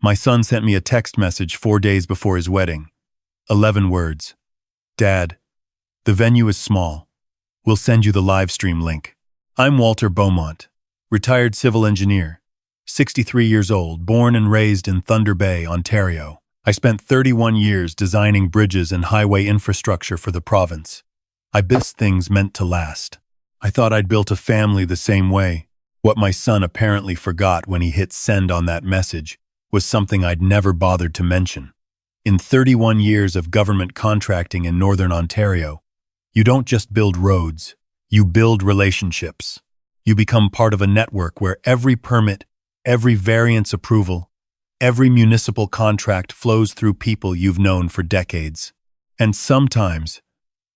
My son sent me a text message 4 days before his wedding. 11 words. Dad, the venue is small. We'll send you the Livestream link. I'm Walter Beaumont, retired civil engineer, 63 years old, born and raised in Thunder Bay, Ontario. I spent 31 years designing bridges and highway infrastructure for the province. I built things meant to last. I thought I'd built a family the same way. What my son apparently forgot when he hit send on that message was something I'd never bothered to mention. In 31 years of government contracting in Northern Ontario, you don't just build roads, you build relationships. You become part of a network where every permit, every variance approval, every municipal contract flows through people you've known for decades. And sometimes,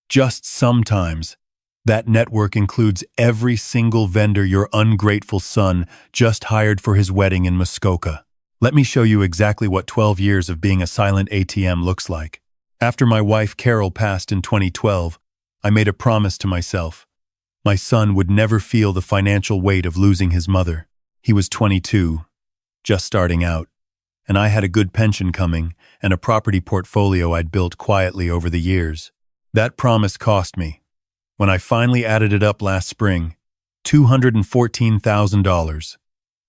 just sometimes, that network includes every single vendor your ungrateful son just hired for his wedding in Muskoka. Let me show you exactly what 12 years of being a silent ATM looks like. After my wife Carol passed in 2012, I made a promise to myself. My son would never feel the financial weight of losing his mother. He was 22, just starting out, and I had a good pension coming and a property portfolio I'd built quietly over the years. That promise cost me, when I finally added it up last spring, $214,000.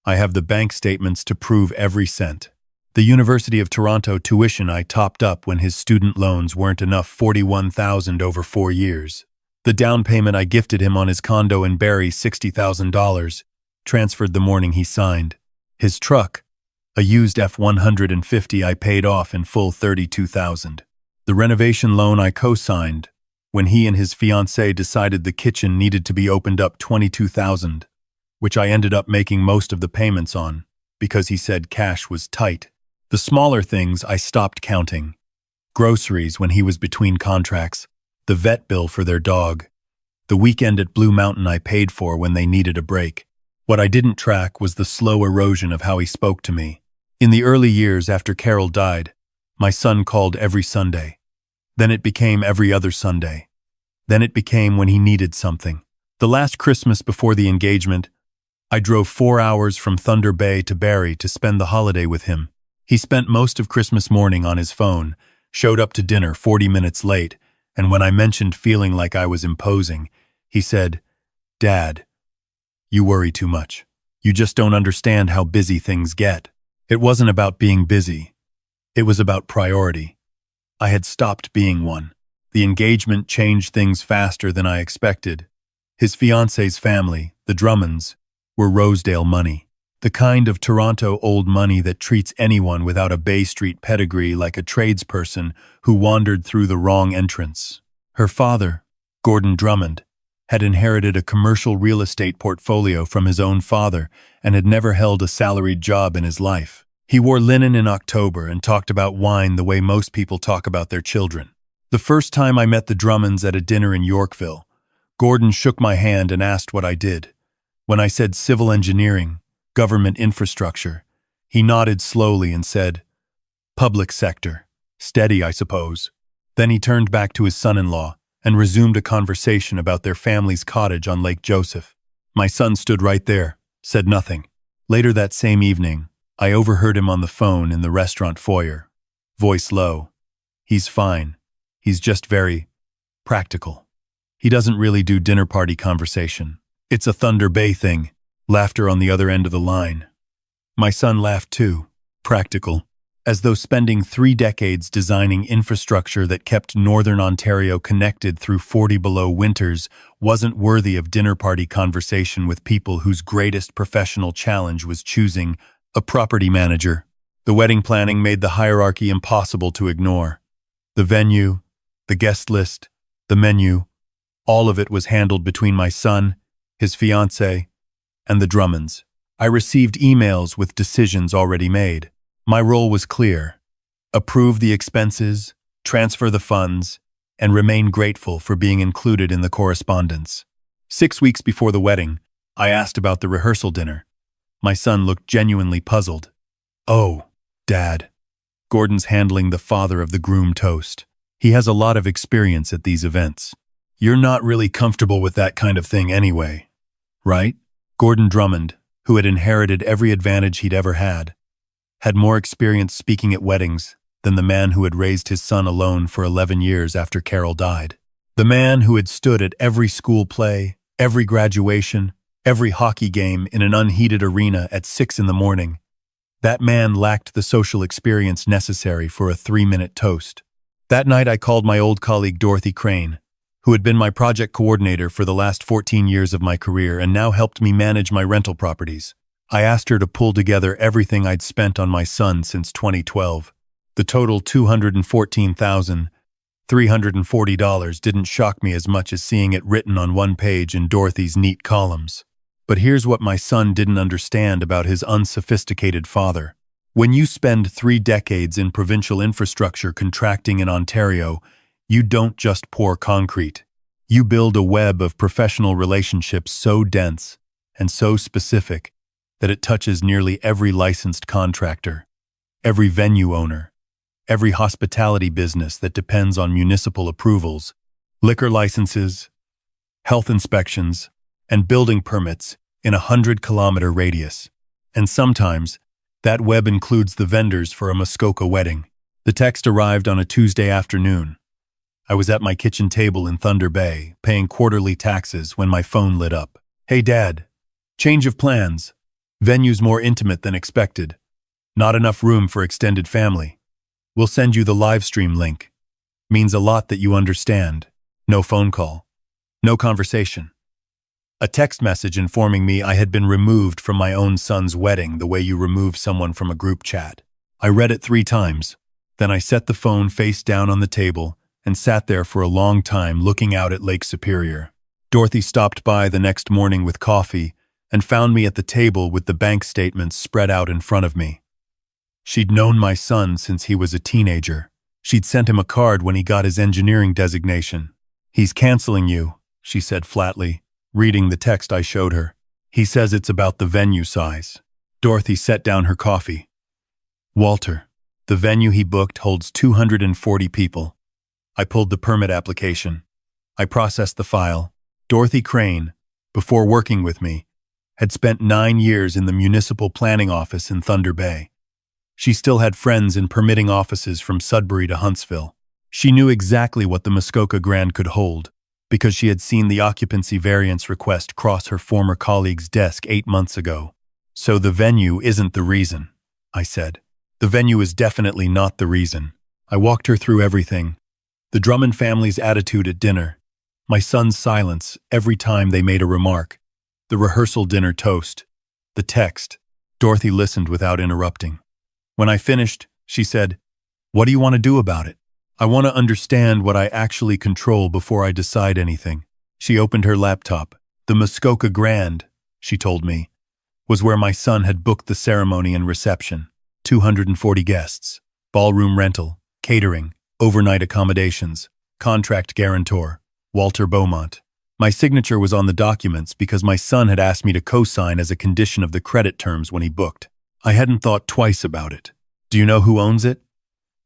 I have the bank statements to prove every cent. The University of Toronto tuition I topped up when his student loans weren't enough, $41,000 over 4 years. The down payment I gifted him on his condo in Barrie, $60,000, transferred the morning he signed. His truck, a used F-150, I paid off in full, $32,000. The renovation loan I co-signed when he and his fiancée decided the kitchen needed to be opened up, $22,000. Which I ended up making most of the payments on, because he said cash was tight. The smaller things I stopped counting. Groceries when he was between contracts, the vet bill for their dog, the weekend at Blue Mountain I paid for when they needed a break. What I didn't track was the slow erosion of how he spoke to me. In the early years after Carol died, my son called every Sunday. Then it became every other Sunday. Then it became when he needed something. The last Christmas before the engagement, I drove 4 hours from Thunder Bay to Barrie to spend the holiday with him. He spent most of Christmas morning on his phone, showed up to dinner 40 minutes late, and when I mentioned feeling like I was imposing, he said, "Dad, you worry too much. You just don't understand how busy things get." It wasn't about being busy. It was about priority. I had stopped being one. The engagement changed things faster than I expected. His fiancée's family, the Drummonds, were Rosedale money, the kind of Toronto old money that treats anyone without a Bay Street pedigree like a tradesperson who wandered through the wrong entrance. Her father, Gordon Drummond, had inherited a commercial real estate portfolio from his own father and had never held a salaried job in his life. He wore linen in October and talked about wine the way most people talk about their children. The first time I met the Drummonds at a dinner in Yorkville, Gordon shook my hand and asked what I did. When I said civil engineering, government infrastructure, he nodded slowly and said, "Public sector. Steady, I suppose." Then he turned back to his son-in-law and resumed a conversation about their family's cottage on Lake Joseph. My son stood right there, said nothing. Later that same evening, I overheard him on the phone in the restaurant foyer. Voice low. "He's fine. He's just very practical. He doesn't really do dinner party conversation. It's a Thunder Bay thing." Laughter on the other end of the line. My son laughed too. Practical. As though spending 3 decades designing infrastructure that kept Northern Ontario connected through 40-below winters wasn't worthy of dinner party conversation with people whose greatest professional challenge was choosing a property manager. The wedding planning made the hierarchy impossible to ignore. The venue, the guest list, the menu, all of it was handled between my son, his fiancée, and the Drummonds. I received emails with decisions already made. My role was clear: approve the expenses, transfer the funds, and remain grateful for being included in the correspondence. 6 weeks before the wedding, I asked about the rehearsal dinner. My son looked genuinely puzzled. "Oh, Dad." Gordon's handling the father of the groom toast. He has a lot of experience at these events. "You're not really comfortable with that kind of thing anyway, right?" Gordon Drummond, who had inherited every advantage he'd ever had, had more experience speaking at weddings than the man who had raised his son alone for 11 years after Carol died. The man who had stood at every school play, every graduation, every hockey game in an unheated arena at 6 in the morning. That man lacked the social experience necessary for a 3-minute toast. That night I called my old colleague Dorothy Crane, who had been my project coordinator for the last 14 years of my career and now helped me manage my rental properties. I asked her to pull together everything I'd spent on my son since 2012. The total $214,340 didn't shock me as much as seeing it written on one page in Dorothy's neat columns. But here's what my son didn't understand about his unsophisticated father. When you spend 3 decades in provincial infrastructure contracting in Ontario, you don't just pour concrete. You build a web of professional relationships so dense and so specific that it touches nearly every licensed contractor, every venue owner, every hospitality business that depends on municipal approvals, liquor licenses, health inspections, and building permits in a 100-kilometer radius. And sometimes, that web includes the vendors for a Muskoka wedding. The text arrived on a Tuesday afternoon. I was at my kitchen table in Thunder Bay, paying quarterly taxes when my phone lit up. "Hey Dad, change of plans. Venue's more intimate than expected. Not enough room for extended family. We'll send you the Livestream link. Means a lot that you understand. No phone call. No conversation. A text message informing me I had been removed from my own son's wedding the way you remove someone from a group chat. I read it 3 times. Then I set the phone face down on the table and sat there for a long time looking out at Lake Superior. Dorothy stopped by the next morning with coffee and found me at the table with the bank statements spread out in front of me. She'd known my son since he was a teenager. She'd sent him a card when he got his engineering designation. "He's canceling you," she said flatly, reading the text I showed her. "He says it's about the venue size." Dorothy set down her coffee. "Walter, the venue he booked holds 240 people. I pulled the permit application. I processed the file. Dorothy Crane, before working with me, had spent 9 years in the municipal planning office in Thunder Bay. She still had friends in permitting offices from Sudbury to Huntsville. She knew exactly what the Muskoka grant could hold, because she had seen the occupancy variance request cross her former colleague's desk 8 months ago. "So the venue isn't the reason," I said. "The venue is definitely not the reason." I walked her through everything. The Drummond family's attitude at dinner, my son's silence every time they made a remark, the rehearsal dinner toast, the text. Dorothy listened without interrupting. When I finished, she said, "What do you want to do about it?" "I want to understand what I actually control before I decide anything." She opened her laptop. "The Muskoka Grand," she told me, "was where my son had booked the ceremony and reception. 240 guests, ballroom rental, catering, overnight accommodations, contract guarantor, Walter Beaumont. My signature was on the documents because my son had asked me to co-sign as a condition of the credit terms when he booked. I hadn't thought twice about it. "Do you know who owns it?"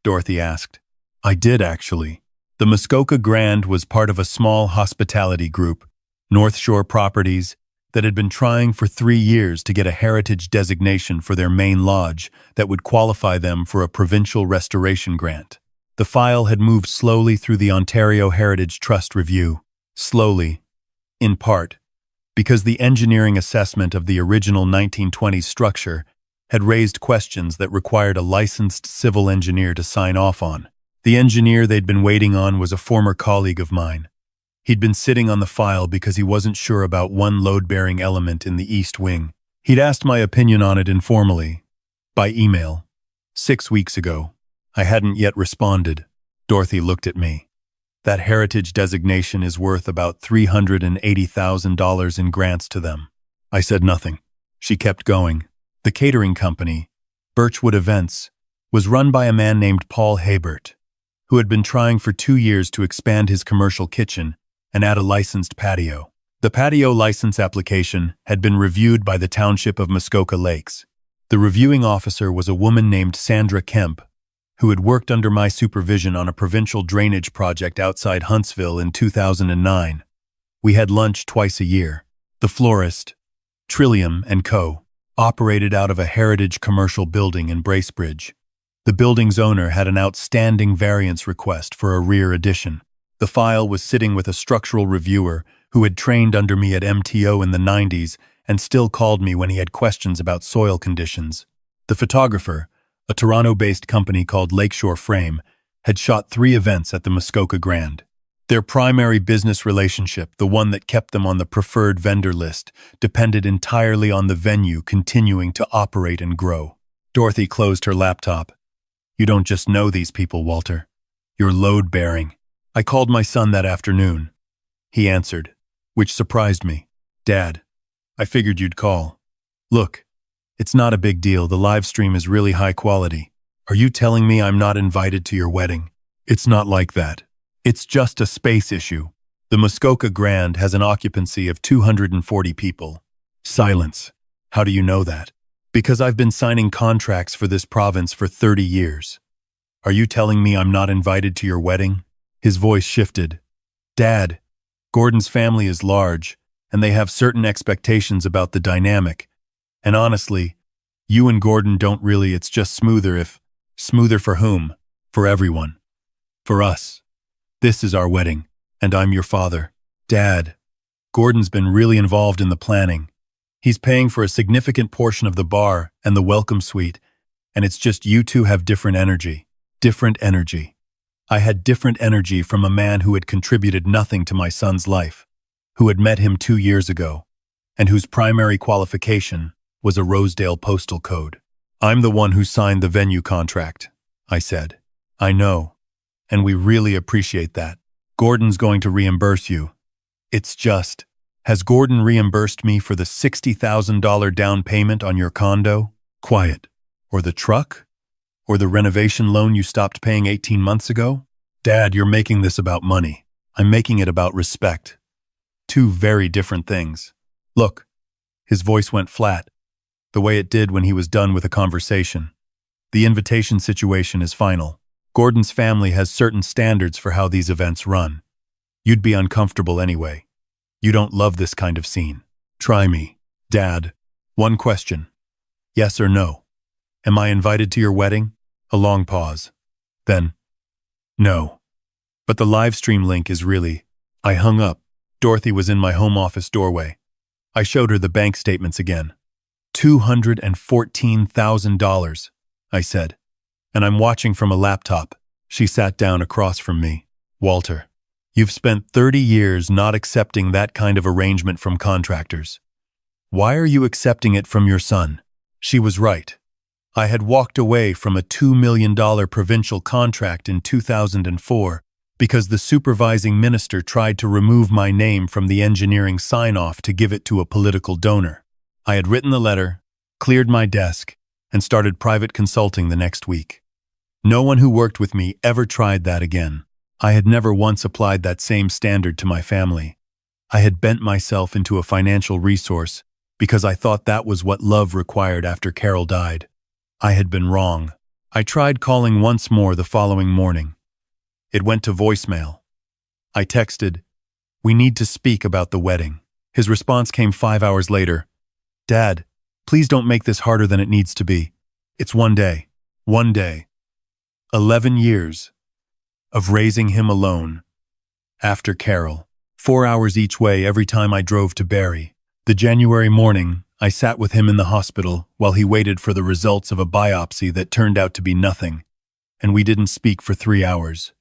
Dorothy asked. I did, actually. The Muskoka Grand was part of a small hospitality group, North Shore Properties, that had been trying for 3 years to get a heritage designation for their main lodge that would qualify them for a provincial restoration grant. The file had moved slowly through the Ontario Heritage Trust review. Slowly, in part, because the engineering assessment of the original 1920s structure had raised questions that required a licensed civil engineer to sign off on. The engineer they'd been waiting on was a former colleague of mine. He'd been sitting on the file because he wasn't sure about one load-bearing element in the East Wing. He'd asked my opinion on it informally, by email, 6 weeks ago. I hadn't yet responded. Dorothy looked at me. That heritage designation is worth about $380,000 in grants to them. I said nothing. She kept going. The catering company, Birchwood Events, was run by a man named Paul Habert, who had been trying for 2 years to expand his commercial kitchen and add a licensed patio. The patio license application had been reviewed by the Township of Muskoka Lakes. The reviewing officer was a woman named Sandra Kemp, who had worked under my supervision on a provincial drainage project outside Huntsville in 2009. We had lunch twice a year. The florist, Trillium & Co., operated out of a heritage commercial building in Bracebridge. The building's owner had an outstanding variance request for a rear addition. The file was sitting with a structural reviewer who had trained under me at MTO in the 90s and still called me when he had questions about soil conditions. The photographer, a Toronto-based company called Lakeshore Frame, had shot 3 events at the Muskoka Grand. Their primary business relationship, the one that kept them on the preferred vendor list, depended entirely on the venue continuing to operate and grow. Dorothy closed her laptop. "You don't just know these people, Walter. You're load-bearing." I called my son that afternoon. He answered, which surprised me. "Dad, I figured you'd call. Look, it's not a big deal. The live stream is really high quality. Are you telling me I'm not invited to your wedding? It's not like that. It's just a space issue. The Muskoka Grand has an occupancy of 240 people. Silence. How do you know that? Because I've been signing contracts for this province for 30 years. Are you telling me I'm not invited to your wedding?" His voice shifted. "Dad, Gordon's family is large, and they have certain expectations about the dynamic. And honestly, you and Gordon don't really, it's just smoother if... Smoother for whom? For everyone. For us. This is our wedding, and I'm your father. Dad, Gordon's been really involved in the planning. He's paying for a significant portion of the bar and the welcome suite, and it's just you two have different energy. Different energy. I had different energy from a man who had contributed nothing to my son's life, who had met him 2 years ago, and whose primary qualification was a Rosedale postal code. I'm the one who signed the venue contract," I said. "I know, and we really appreciate that. Gordon's going to reimburse you. It's just, has Gordon reimbursed me for the $60,000 down payment on your condo? Quiet. Or the truck? Or the renovation loan you stopped paying 18 months ago? Dad, you're making this about money. I'm making it about respect. 2 very different things. Look." His voice went flat, the way it did when he was done with a conversation. "The invitation situation is final. Gordon's family has certain standards for how these events run. You'd be uncomfortable anyway. You don't love this kind of scene. Try me. Dad, one question. Yes or no? Am I invited to your wedding?" A long pause. Then, "No. But the live stream link is really..." I hung up. Dorothy was in my home office doorway. I showed her the bank statements again. $214,000, I said. "And I'm watching from a laptop." She sat down across from me. "Walter, you've spent 30 years not accepting that kind of arrangement from contractors. Why are you accepting it from your son?" She was right. I had walked away from a $2 million provincial contract in 2004 because the supervising minister tried to remove my name from the engineering sign-off to give it to a political donor. I had written the letter, cleared my desk, and started private consulting the next week. No one who worked with me ever tried that again. I had never once applied that same standard to my family. I had bent myself into a financial resource because I thought that was what love required after Carol died. I had been wrong. I tried calling once more the following morning. It went to voicemail. I texted, "We need to speak about the wedding." His response came 5 hours later. "Dad, please don't make this harder than it needs to be. It's one day. One day. 11 years of raising him alone. After Carol. 4 hours each way every time I drove to Barrie. The January morning, I sat with him in the hospital while he waited for the results of a biopsy that turned out to be nothing. And we didn't speak for 3 hours.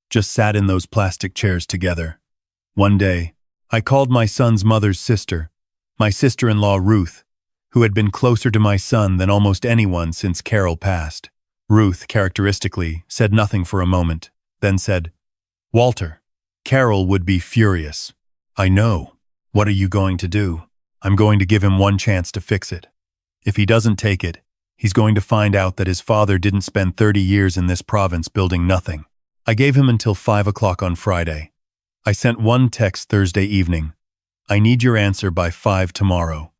Just sat in those plastic chairs together. One day, I called my son's mother's sister, my sister-in-law Ruth, who had been closer to my son than almost anyone since Carol passed. Ruth, characteristically, said nothing for a moment, then said, "Walter, Carol would be furious." "I know. What are you going to do?" "I'm going to give him one chance to fix it. If he doesn't take it, he's going to find out that his father didn't spend 30 years in this province building nothing." I gave him until 5 o'clock on Friday. I sent one text Thursday evening. "I need your answer by 5 tomorrow.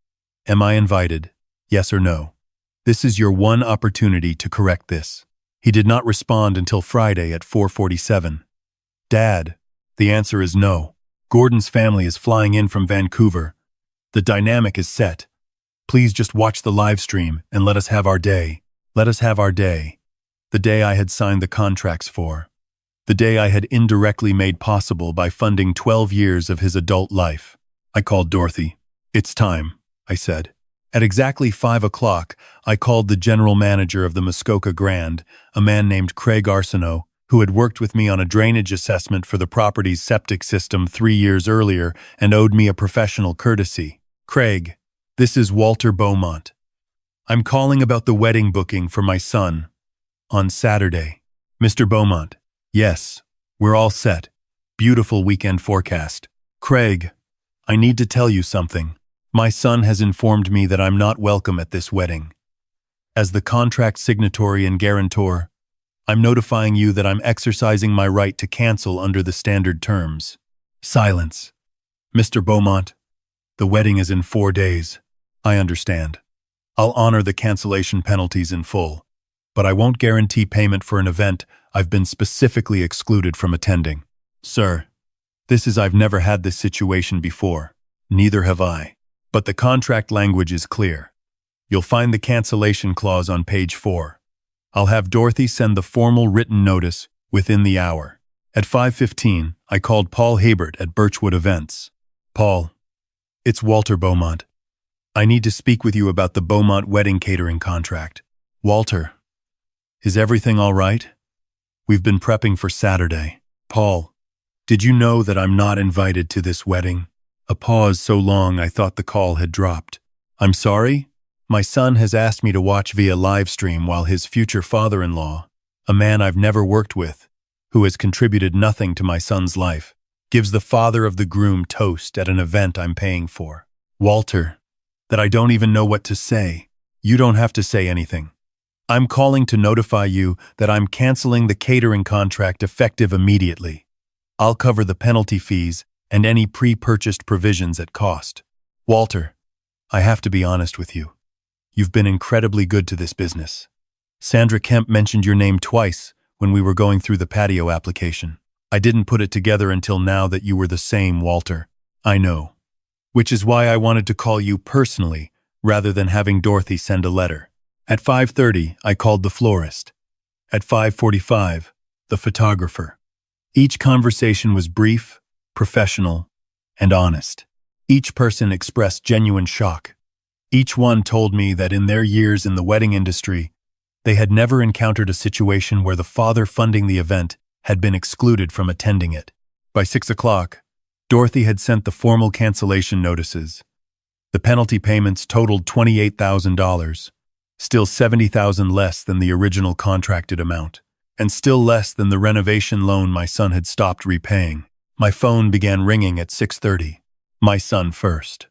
Am I invited? Yes or no? This is your one opportunity to correct this." He did not respond until Friday at 4:47. "Dad, the answer is no. Gordon's family is flying in from Vancouver. The dynamic is set. Please just watch the live stream and let us have our day. Let us have our day. The day I had signed the contracts for. The day I had indirectly made possible by funding 12 years of his adult life. I called Dorothy. It's time, I said. At exactly 5 o'clock, I called the general manager of the Muskoka Grand, a man named Craig Arsenault, who had worked with me on a drainage assessment for the property's septic system 3 years earlier and owed me a professional courtesy. Craig, this is Walter Beaumont. I'm calling about the wedding booking for my son. On Saturday. Mr. Beaumont. Yes, we're all set. Beautiful weekend forecast. Craig, I need to tell you something. My son has informed me that I'm not welcome at this wedding. As the contract signatory and guarantor, I'm notifying you that I'm exercising my right to cancel under the standard terms. Silence. Mr. Beaumont, the wedding is in 4 days. I understand. I'll honor the cancellation penalties in full, but I won't guarantee payment for an event I've been specifically excluded from attending. Sir, I've never had this situation before. Neither have I. But the contract language is clear. You'll find the cancellation clause on page 4. I'll have Dorothy send the formal written notice within the hour. At 5:15, I called Paul Habert at Birchwood Events. Paul, it's Walter Beaumont. I need to speak with you about the Beaumont wedding catering contract. Walter, is everything all right? We've been prepping for Saturday. Paul, did you know that I'm not invited to this wedding? A pause so long I thought the call had dropped. I'm sorry? My son has asked me to watch via live stream while his future father-in-law, a man I've never worked with, who has contributed nothing to my son's life, gives the father of the groom toast at an event I'm paying for. Walter, that I don't even know what to say. You don't have to say anything. I'm calling to notify you that I'm canceling the catering contract effective immediately. I'll cover the penalty fees and any pre-purchased provisions at cost. Walter, I have to be honest with you. You've been incredibly good to this business. Sandra Kemp mentioned your name twice when we were going through the patio application. I didn't put it together until now that you were the same Walter. I know. Which is why I wanted to call you personally rather than having Dorothy send a letter. At 5:30, I called the florist. At 5:45, the photographer. Each conversation was brief, professional, and honest. Each person expressed genuine shock. Each one told me that in their years in the wedding industry, they had never encountered a situation where the father funding the event had been excluded from attending it. By 6 o'clock, Dorothy had sent the formal cancellation notices. The penalty payments totaled $28,000, still $70,000 less than the original contracted amount, and still less than the renovation loan my son had stopped repaying. My phone began ringing at 6:30. My son first.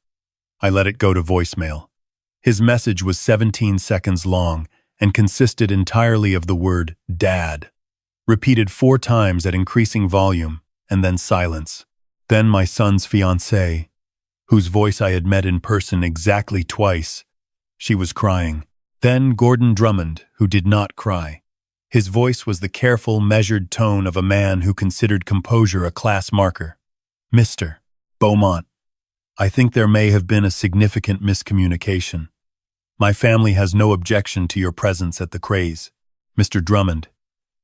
I let it go to voicemail. His message was 17 seconds long and consisted entirely of the word "Dad," repeated 4 times at increasing volume, and then silence. Then my son's fiancée, whose voice I had met in person exactly twice. She was crying. Then Gordon Drummond, who did not cry. His voice was the careful, measured tone of a man who considered composure a class marker. Mr. Beaumont, I think there may have been a significant miscommunication. My family has no objection to your presence at the craze. Mr. Drummond,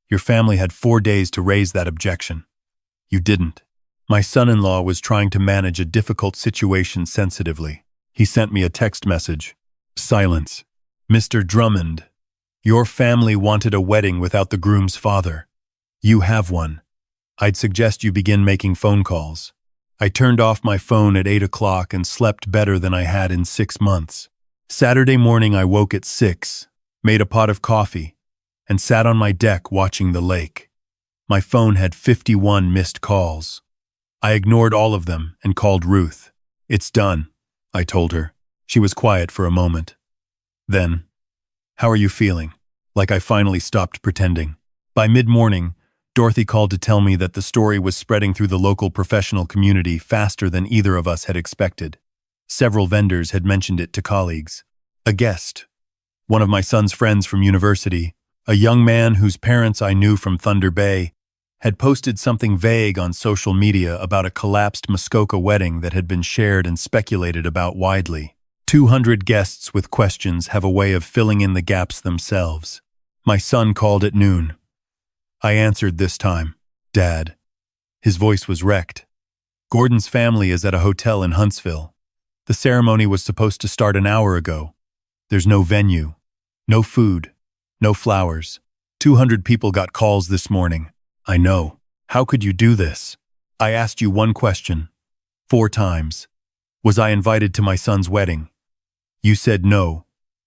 your family had 4 days to raise that objection. You didn't. My son-in-law was trying to manage a difficult situation sensitively. He sent me a text message. Silence. Mr. Drummond, your family wanted a wedding without the groom's father. You have one. I'd suggest you begin making phone calls. I turned off my phone at 8 o'clock and slept better than I had in 6 months. Saturday morning I woke at 6, made a pot of coffee, and sat on my deck watching the lake. My phone had 51 missed calls. I ignored all of them and called Ruth. It's done, I told her. She was quiet for a moment. Then, how are you feeling? Like I finally stopped pretending. By mid-morning, Dorothy called to tell me that the story was spreading through the local professional community faster than either of us had expected. Several vendors had mentioned it to colleagues. A guest, one of my son's friends from university, a young man whose parents I knew from Thunder Bay, had posted something vague on social media about a collapsed Muskoka wedding that had been shared and speculated about widely. 200 guests with questions have a way of filling in the gaps themselves. My son called at noon. I answered this time. Dad. His voice was wrecked. Gordon's family is at a hotel in Huntsville. The ceremony was supposed to start an hour ago. There's no venue, no food, no flowers. 200 people got calls this morning. I know. How could you do this? I asked you one question. 4 times. Was I invited to my son's wedding? You said no.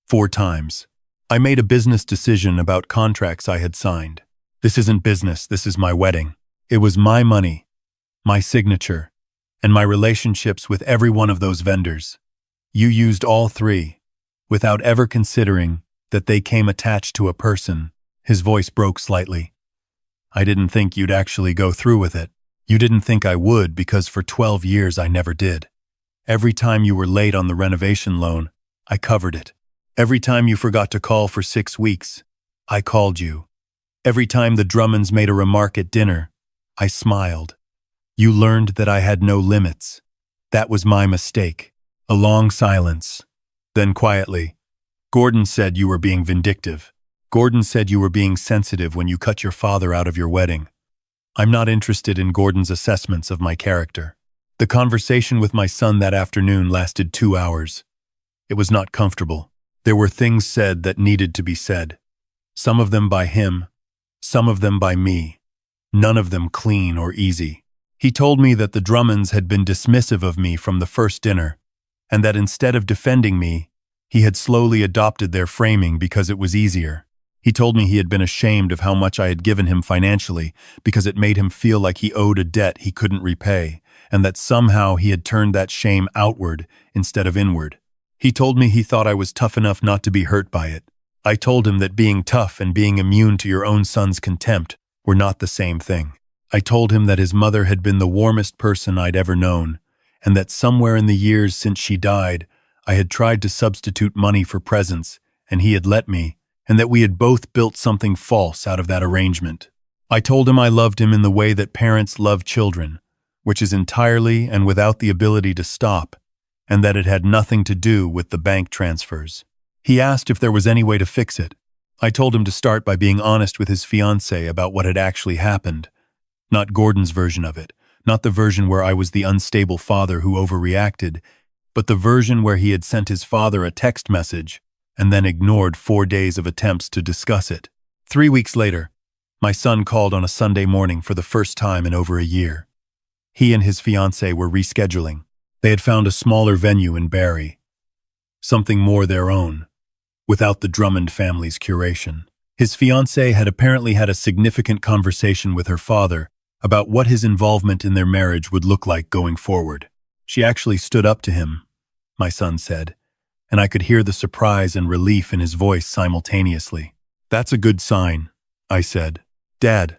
4 times. I made a business decision about contracts I had signed. This isn't business, this is my wedding. It was my money, my signature, and my relationships with every one of those vendors. You used all 3, without ever considering that they came attached to a person. His voice broke slightly. I didn't think you'd actually go through with it. You didn't think I would because for 12 years I never did. Every time you were late on the renovation loan, I covered it. Every time you forgot to call for 6 weeks, I called you. Every time the Drummonds made a remark at dinner, I smiled. You learned that I had no limits. That was my mistake. A long silence. Then quietly, Gordon said you were being vindictive. Gordon said you were being sensitive when you cut your father out of your wedding. I'm not interested in Gordon's assessments of my character. The conversation with my son that afternoon lasted 2 hours. It was not comfortable. There were things said that needed to be said. Some of them by him, some of them by me. None of them clean or easy. He told me that the Drummonds had been dismissive of me from the first dinner, and that instead of defending me, he had slowly adopted their framing because it was easier. He told me he had been ashamed of how much I had given him financially because it made him feel like he owed a debt he couldn't repay, and that somehow he had turned that shame outward instead of inward. He told me he thought I was tough enough not to be hurt by it. I told him that being tough and being immune to your own son's contempt were not the same thing. I told him that his mother had been the warmest person I'd ever known, and that somewhere in the years since she died, I had tried to substitute money for presents, and he had let me, and that we had both built something false out of that arrangement. I told him I loved him in the way that parents love children, which is entirely and without the ability to stop, and that it had nothing to do with the bank transfers. He asked if there was any way to fix it. I told him to start by being honest with his fiancée about what had actually happened. Not Gordon's version of it, not the version where I was the unstable father who overreacted, but the version where he had sent his father a text message and then ignored 4 days of attempts to discuss it. 3 weeks later, my son called on a Sunday morning for the first time in over a year. He and his fiancée were rescheduling. They had found a smaller venue in Barrie, something more their own, without the Drummond family's curation. His fiancée had apparently had a significant conversation with her father about what his involvement in their marriage would look like going forward. She actually stood up to him, my son said, and I could hear the surprise and relief in his voice simultaneously. That's a good sign, I said. Dad,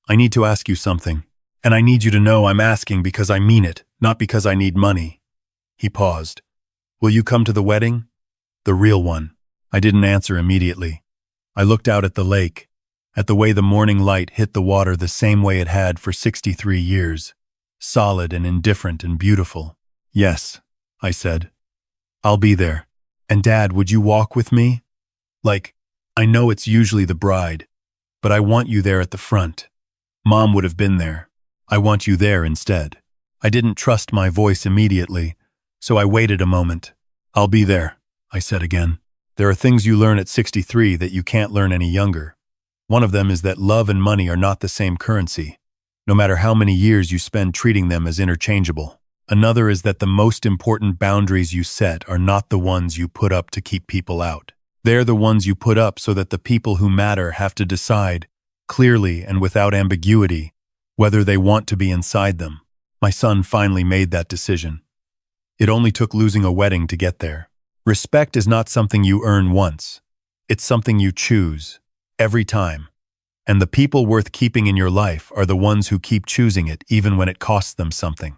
I need to ask you something, and I need you to know I'm asking because I mean it, not because I need money. He paused. Will you come to the wedding? The real one. I didn't answer immediately. I looked out at the lake, at the way the morning light hit the water the same way it had for 63 years, solid and indifferent and beautiful. Yes, I said. I'll be there. And Dad, would you walk with me? I know it's usually the bride, but I want you there at the front. Mom would have been there. I want you there instead. I didn't trust my voice immediately, so I waited a moment. I'll be there, I said again. There are things you learn at 63 that you can't learn any younger. One of them is that love and money are not the same currency, no matter how many years you spend treating them as interchangeable. Another is that the most important boundaries you set are not the ones you put up to keep people out. They're the ones you put up so that the people who matter have to decide, clearly and without ambiguity, whether they want to be inside them. My son finally made that decision. It only took losing a wedding to get there. Respect is not something you earn once. It's something you choose, every time. And the people worth keeping in your life are the ones who keep choosing it even when it costs them something.